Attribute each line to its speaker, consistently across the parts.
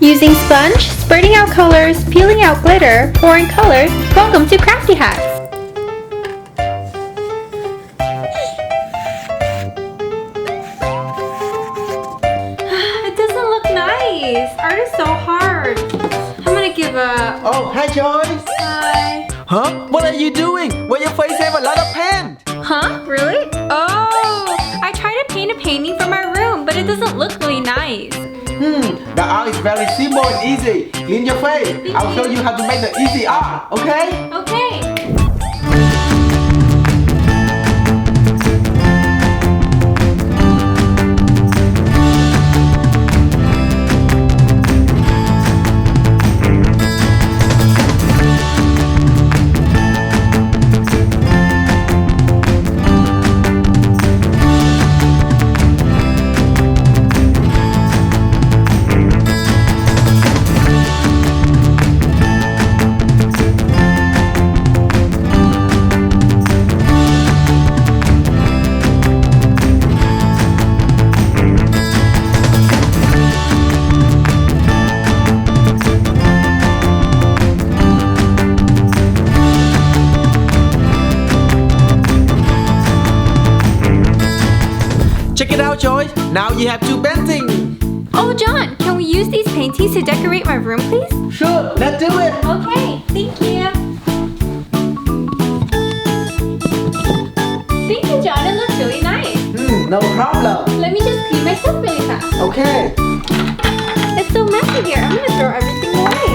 Speaker 1: Using sponge, spreading out colors, peeling out glitter, pouring colors. Welcome to Crafty Hacks! It doesn't look nice. Art is so hard. I'm gonna give up.
Speaker 2: Oh, hi Joyce!
Speaker 1: Hi.
Speaker 2: Huh? What are you doing? Why your face have a lot of paint?
Speaker 1: Huh? Really? Oh! I tried to paint a painting for my room, but it doesn't look really nice.
Speaker 2: The art is very simple and easy. Clean your face. I'll show you how to make the easy art, okay?
Speaker 1: Okay.
Speaker 2: Check it out, Joyce. Now you have two paintings.
Speaker 1: Oh, John, can we use these paintings to decorate my room, please?
Speaker 2: Sure, let's do it.
Speaker 1: Okay, thank you. Thank you, John. It looks really nice.
Speaker 2: No problem.
Speaker 1: Let me just clean myself really fast.
Speaker 2: Okay.
Speaker 1: It's so messy here. I'm gonna throw everything away.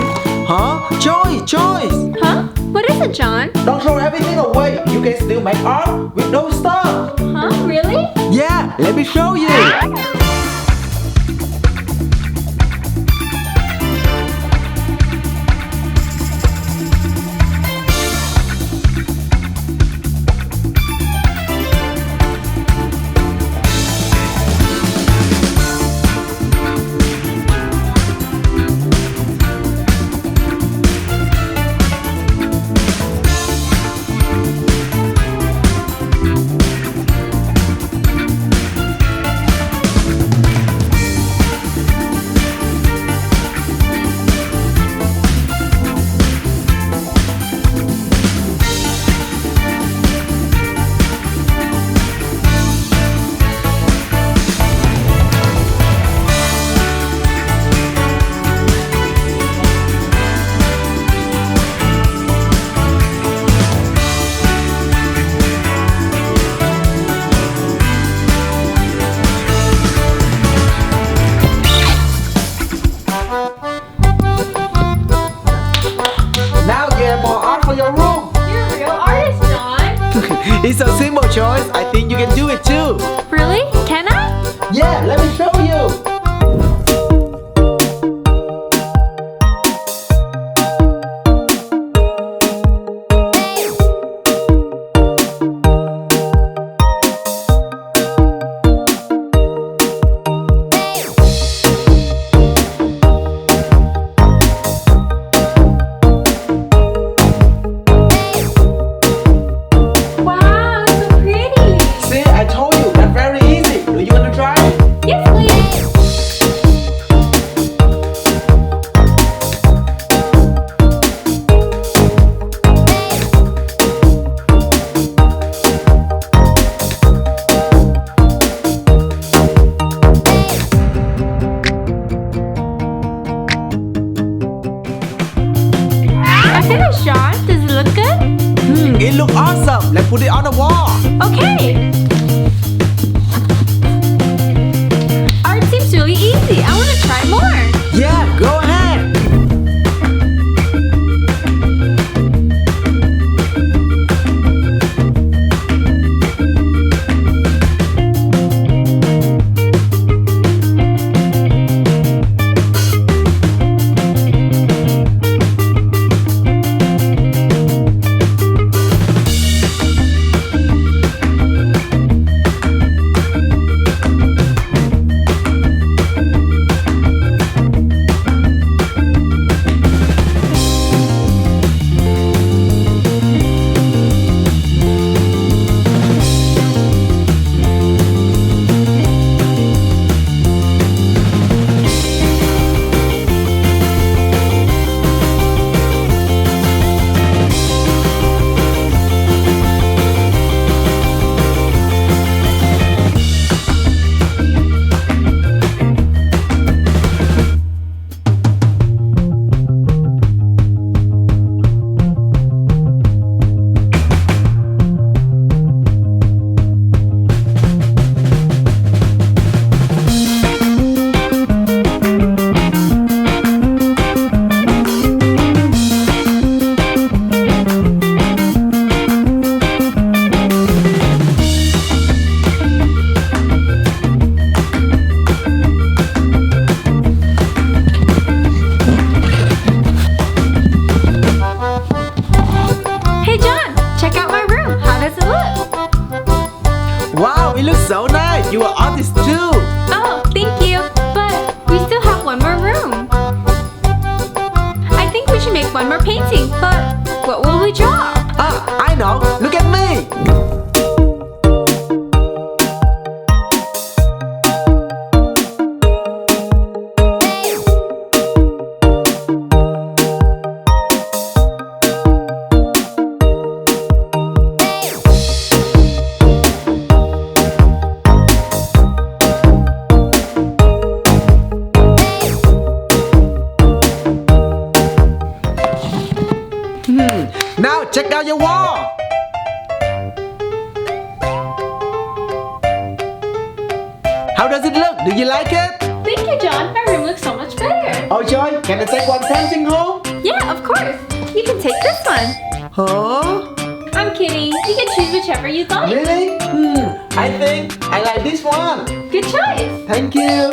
Speaker 2: Huh? Joyce!
Speaker 1: Huh? What is it, John?
Speaker 2: Don't throw everything away. You can still make art with no stuff.
Speaker 1: Huh? Really?
Speaker 2: Yeah, let me show you. It's a simple choice. I think you can do it too.
Speaker 1: Really? Can I?
Speaker 2: Yeah, let me show you.
Speaker 1: Wow, it's so pretty.
Speaker 2: See, I told you, that's very easy. Do you want to try?
Speaker 1: Yes, please. I finished, John. Does it look good?
Speaker 2: It looks awesome. Let's put it on the wall.
Speaker 1: Okay. Art seems really easy. I want to try more.
Speaker 2: Yeah, go ahead. check out your wall. How does it look? Do you like it?
Speaker 1: Thank you, John. My room looks so much better.
Speaker 2: Oh, Joy, can I take one painting home?
Speaker 1: Yeah, of course. You can take this one.
Speaker 2: Huh?
Speaker 1: I'm kidding. You can choose whichever you'd like.
Speaker 2: Really? I think I like this one.
Speaker 1: Good choice.
Speaker 2: Thank you.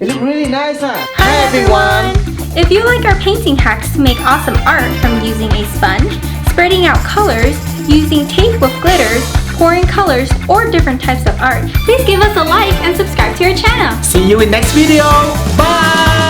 Speaker 2: It looks really nice, huh?
Speaker 1: Hi, everyone. If you like our painting hacks to make awesome art from using a sponge, spreading out colors, using tape with glitters, pouring colors, or different types of art, please give us a like and subscribe to our channel.
Speaker 2: See you in next video. Bye.